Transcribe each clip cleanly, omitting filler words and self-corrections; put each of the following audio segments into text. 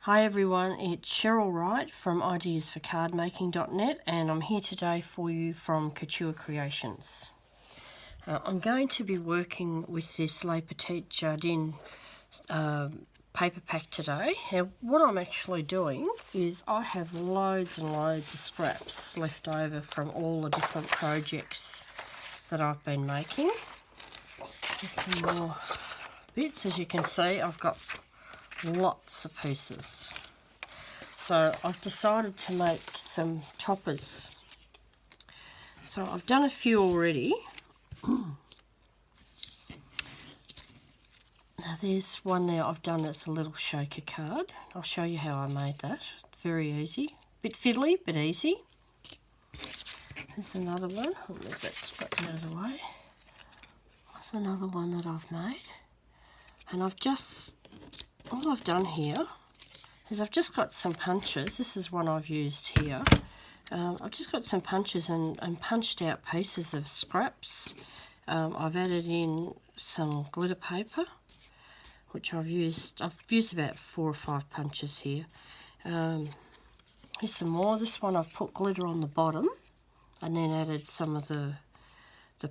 Hi everyone, it's Cheryl Wright from ideasforcardmaking.net and I'm here today for you from Couture Creations. I'm going to be working with this Le Petit Jardin paper pack today. Now what I'm actually doing is I have loads and loads of scraps left over from all the different projects that I've been making. Just some more bits. As you can see, I've got lots of pieces. So I've decided to make some toppers. So I've done a few already. Now there's one there I've done that's a little shaker card. I'll show you how I made that. Very easy. Bit fiddly, but easy. There's another one. I'll move that scrap out of the way. There's another one that I've made. And all I've done here is I've just got some punches. This is one I've used here. I've just got some punches and punched out pieces of scraps. I've added in some glitter paper, which I've used about 4 or 5 punches here. Here's some more. This one I've put glitter on the bottom and then added some of the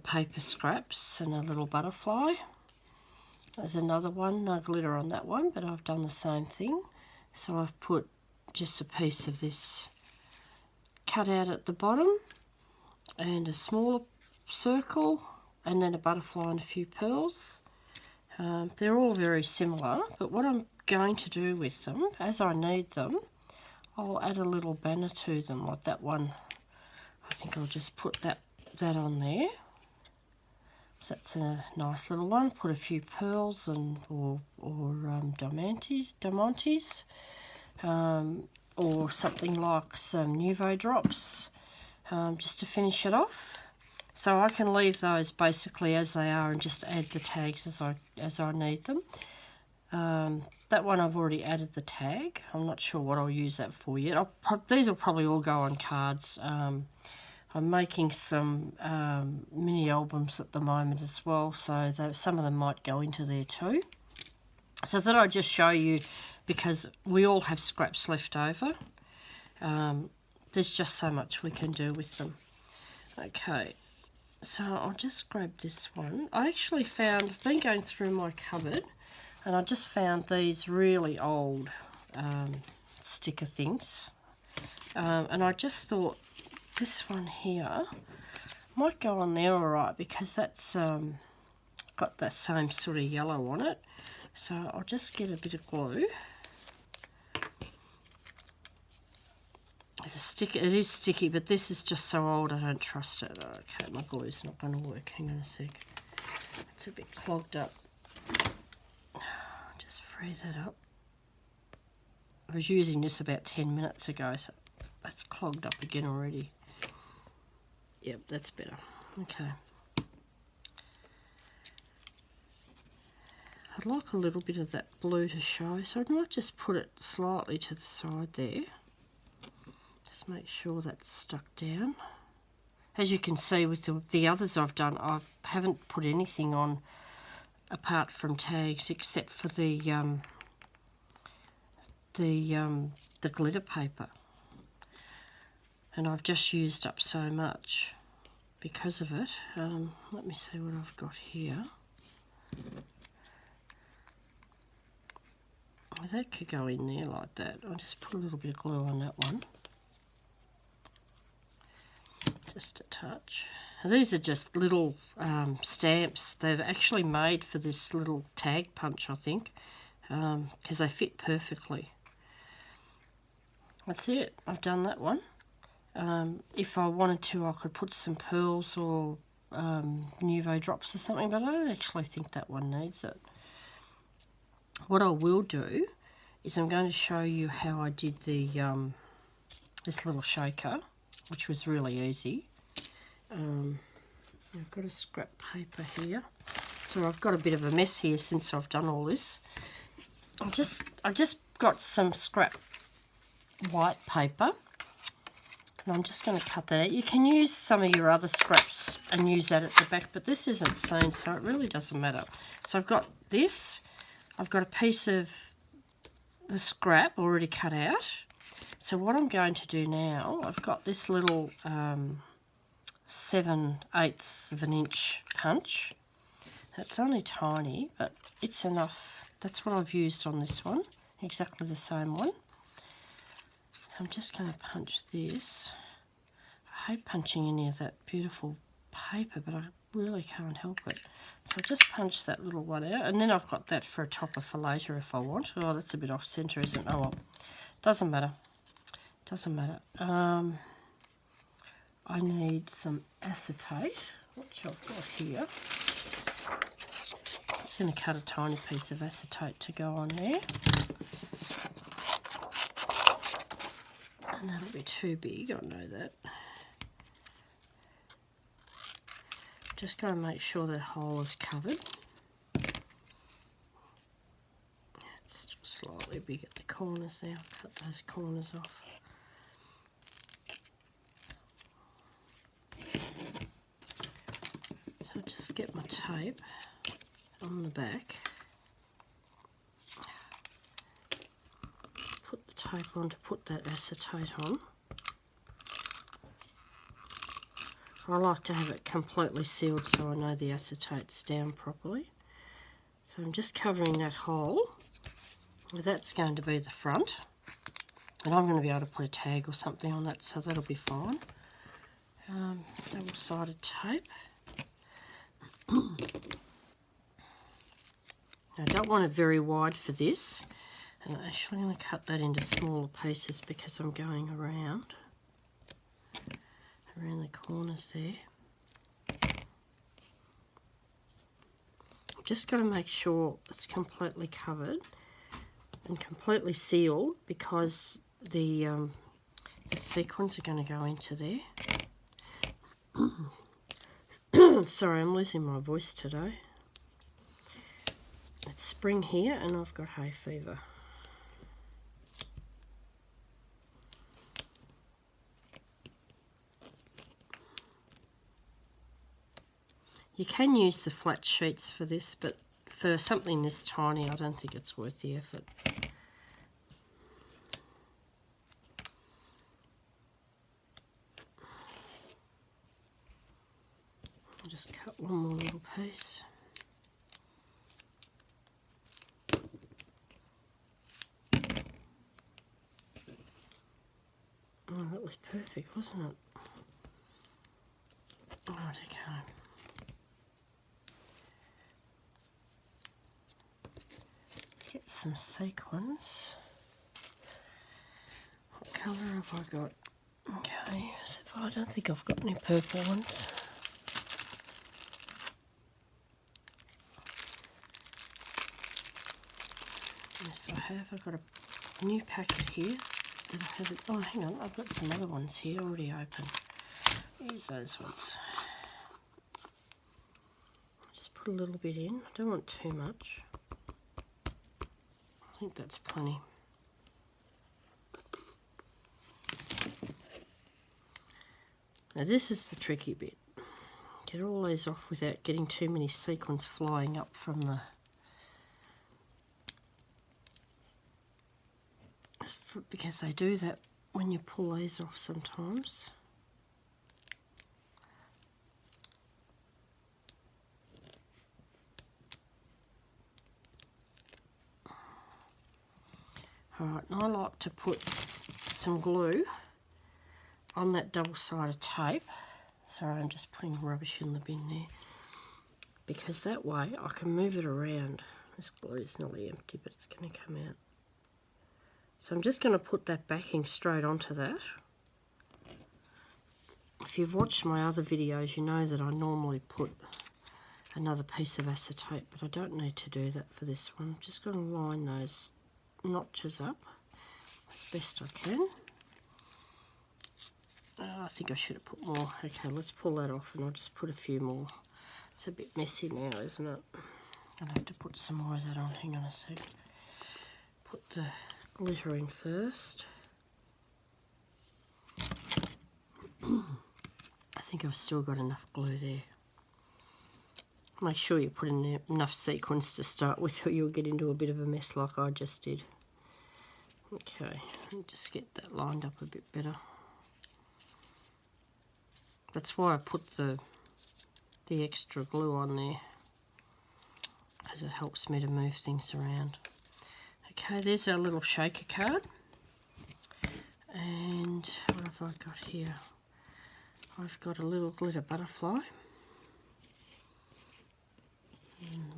paper scraps and a little butterfly. There's another one, no glitter on that one, but I've done the same thing. So I've put just a piece of this cut out at the bottom and a smaller circle and then a butterfly and a few pearls. They're all very similar, but what I'm going to do with them, as I need them, I'll add a little banner to them, like that one. I think I'll just put that on there. So that's a nice little one. Put a few pearls or diamantes, or something like some Nouveau drops, just to finish it off. So I can leave those basically as they are and just add the tags as I need them. That one I've already added the tag. I'm not sure what I'll use that for yet. These will probably all go on cards. I'm making some mini albums at the moment as well, so some of them might go into there too. So I thought I'd just show you, because we all have scraps left over. There's just so much we can do with them. Okay, so I'll just grab this one. I've been going through my cupboard and I just found these really old sticker things. And I just thought, this one here might go on there alright, because that's got that same sort of yellow on it. So I'll just get a bit of glue. It's a sticky, it is sticky, but this is just so old I don't trust it. Okay, my glue's not going to work. Hang on a sec. It's a bit clogged up. Just free that up. I was using this about 10 minutes ago, so that's clogged up again already. Yep, that's better. Okay. I'd like a little bit of that blue to show, so I might just put it slightly to the side there. Just make sure that's stuck down. As you can see with the others I've done, I haven't put anything on apart from tags, except for the glitter paper. And I've just used up so much because of it. Let me see what I've got here. That could go in there like that. I'll just put a little bit of glue on that one. Just a touch. Now, these are just little stamps. They've actually made for this little tag punch, I think, because they fit perfectly. That's it. I've done that one. If I wanted to, I could put some pearls or Nouveau drops or something, but I don't actually think that one needs it. What I will do is I'm going to show you how I did the this little shaker, which was really easy. I've got a scrap paper here, so I've got a bit of a mess here since I've done all this. I've just got some scrap white paper. And I'm just going to cut that out. You can use some of your other scraps and use that at the back, but this isn't seen, so it really doesn't matter. So I've got this. I've got a piece of the scrap already cut out. So what I'm going to do now, I've got this little 7/8 of an inch punch. It's only tiny, but it's enough. That's what I've used on this one, exactly the same one. I'm just going to punch this. I hate punching any of that beautiful paper, but I really can't help it. So I'll just punch that little one out, and then I've got that for a topper for later if I want. Oh, that's a bit off centre, isn't it? Oh well, doesn't matter. Doesn't matter. I need some acetate, which I've got here. I'm just going to cut a tiny piece of acetate to go on there. And that'll be too big, I know that. Just got to make sure that hole is covered. It's still slightly big at the corners there. I'll cut those corners off. So just get my tape on the back. Put the tape on to put that acetate on. I like to have it completely sealed so I know the acetate's down properly. So I'm just covering that hole. That's going to be the front. And I'm going to be able to put a tag or something on that, so that'll be fine. Double-sided tape. I don't want it very wide for this. And I'm actually going to cut that into smaller pieces because I'm going around the corners there. Just got to make sure it's completely covered and completely sealed because the sequins are going to go into there. Sorry, I'm losing my voice today. It's spring here and I've got hay fever. You can use the flat sheets for this, but for something this tiny, I don't think it's worth the effort. I'll just cut one more little piece. Oh, that was perfect, wasn't it? Right, okay. Get some sequins. What colour have I got? Okay, I don't think I've got any purple ones. Yes, I have. I've got a new packet here that I haven't. Oh, hang on, I've got some other ones here already open. Use those ones. Just put a little bit in. I don't want too much. I think that's plenty. Now this is the tricky bit. Get all these off without getting too many sequins flying up from the... Because they do that when you pull these off sometimes. Alright, and I like to put some glue on that double-sided tape. Sorry, I'm just putting rubbish in the bin there. Because that way I can move it around. This glue is nearly empty, but it's going to come out. So I'm just going to put that backing straight onto that. If you've watched my other videos, you know that I normally put another piece of acetate, but I don't need to do that for this one. I'm just going to line those notches up as best I can. I think I should have put more. Okay, let's pull that off and I'll just put a few more. It's a bit messy now, isn't it? I'll have to put some more of that on. Hang on a sec. Put the glitter in first. I think I've still got enough glue there. Make sure you put in enough sequins to start with or you'll get into a bit of a mess like I just did. Okay, let me just get that lined up a bit better. That's why I put the extra glue on there, because it helps me to move things around. Okay, there's our little shaker card. And what have I got here? I've got a little glitter butterfly.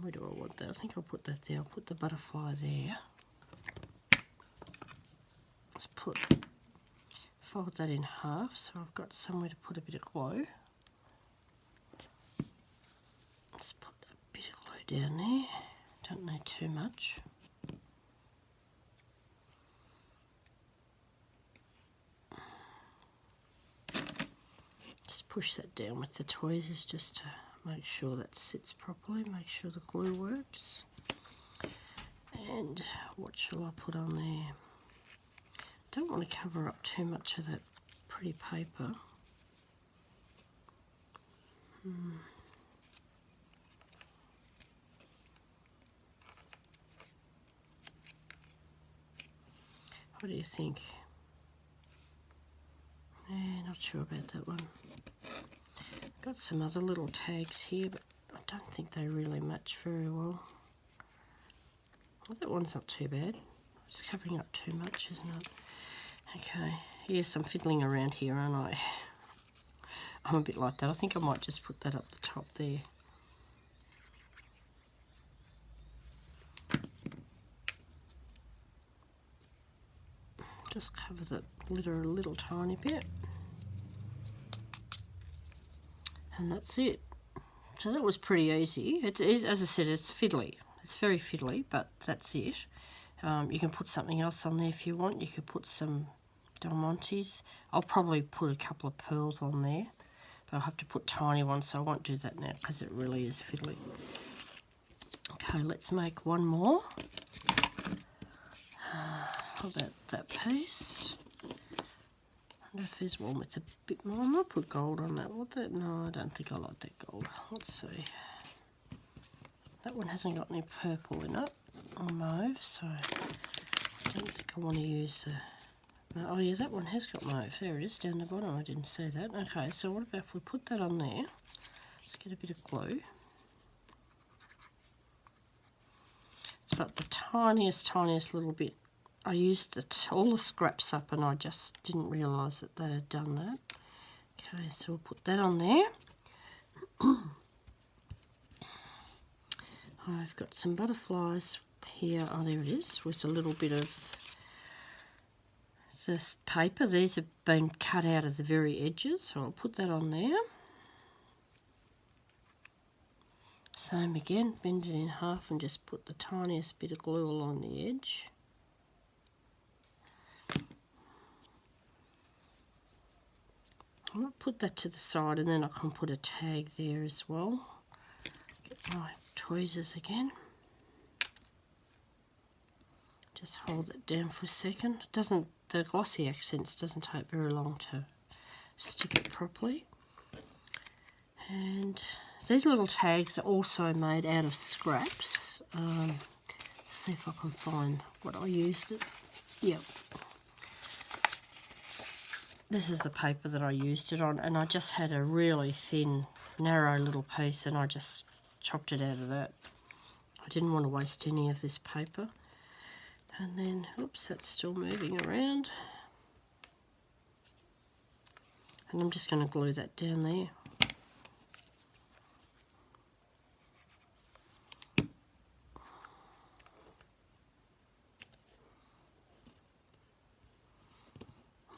Where do I want that? I think I'll put that there. I'll put the butterfly there. Let's fold that in half so I've got somewhere to put a bit of glue. Let's put a bit of glue down there. Don't need too much. Just push that down with the tweezers just to make sure that sits properly, make sure the glue works. And what shall I put on there? Don't want to cover up too much of that pretty paper. What do you think? Not sure about that one. Got some other little tags here, but I don't think they really match very well. Well, that one's not too bad. It's covering up too much, isn't it? Okay, yes, I'm fiddling around here, aren't I? I'm a bit like that. I think I might just put that up the top there. Just cover the glitter a little tiny bit. And that's it. So that was pretty easy. As I said, it's fiddly. It's very fiddly, but that's it. You can put something else on there if you want. You could put some diamantes. I'll probably put a couple of pearls on there, but I'll have to put tiny ones, so I won't do that now because it really is fiddly. Okay, let's make one more. How about that piece? I wonder if there's one with a bit more. I might put gold on that. No, I don't think I like that gold. Let's see. That one hasn't got any purple in it, or mauve, so I don't think I want to use the... Oh yeah, that one has got mauve. There it is, down the bottom. I didn't see that. Okay, so what about if we put that on there? Let's get a bit of glue. It's got the tiniest little bit. I used all the scraps up and I just didn't realise that they had done that. Okay, so we'll put that on there. I've got some butterflies here. Oh, there it is, with a little bit of this paper. These have been cut out of the very edges, so I'll put that on there. Same again, bend it in half and just put the tiniest bit of glue along the edge. I'll put that to the side and then I can put a tag there as well. Get my tweezers again. Just hold it down for a second. The glossy accents doesn't take very long to stick it properly. And these little tags are also made out of scraps. Let's see if I can find what I used it. Yep. This is the paper that I used it on, and I just had a really thin, narrow little piece and I just chopped it out of that. I didn't want to waste any of this paper. And then, oops, that's still moving around. And I'm just going to glue that down there.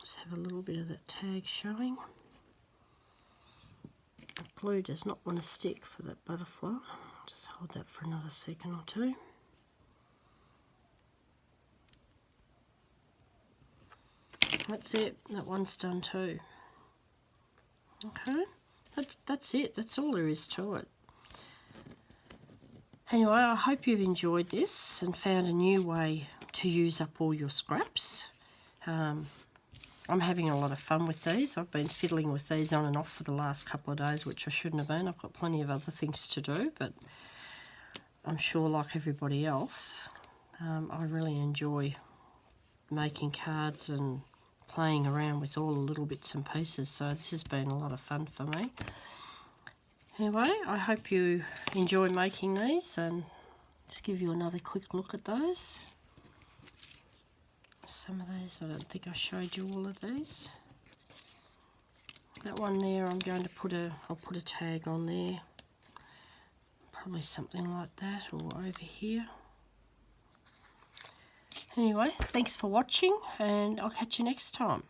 Just have a little bit of that tag showing. The glue does not want to stick for that butterfly. I'll just hold that for another second or two. That's it. That one's done too. Okay. That's it. That's all there is to it. Anyway, I hope you've enjoyed this and found a new way to use up all your scraps. I'm having a lot of fun with these. I've been fiddling with these on and off for the last couple of days, which I shouldn't have been. I've got plenty of other things to do, but I'm sure, like everybody else, I really enjoy making cards and playing around with all the little bits and pieces. So this has been a lot of fun for me. Anyway, I hope you enjoy making these, and just give you another quick look at those. Some of these, I don't think I showed you all of these. That one there, I'm going to I'll put a tag on there. Probably something like that, or over here. Anyway, thanks for watching, and I'll catch you next time.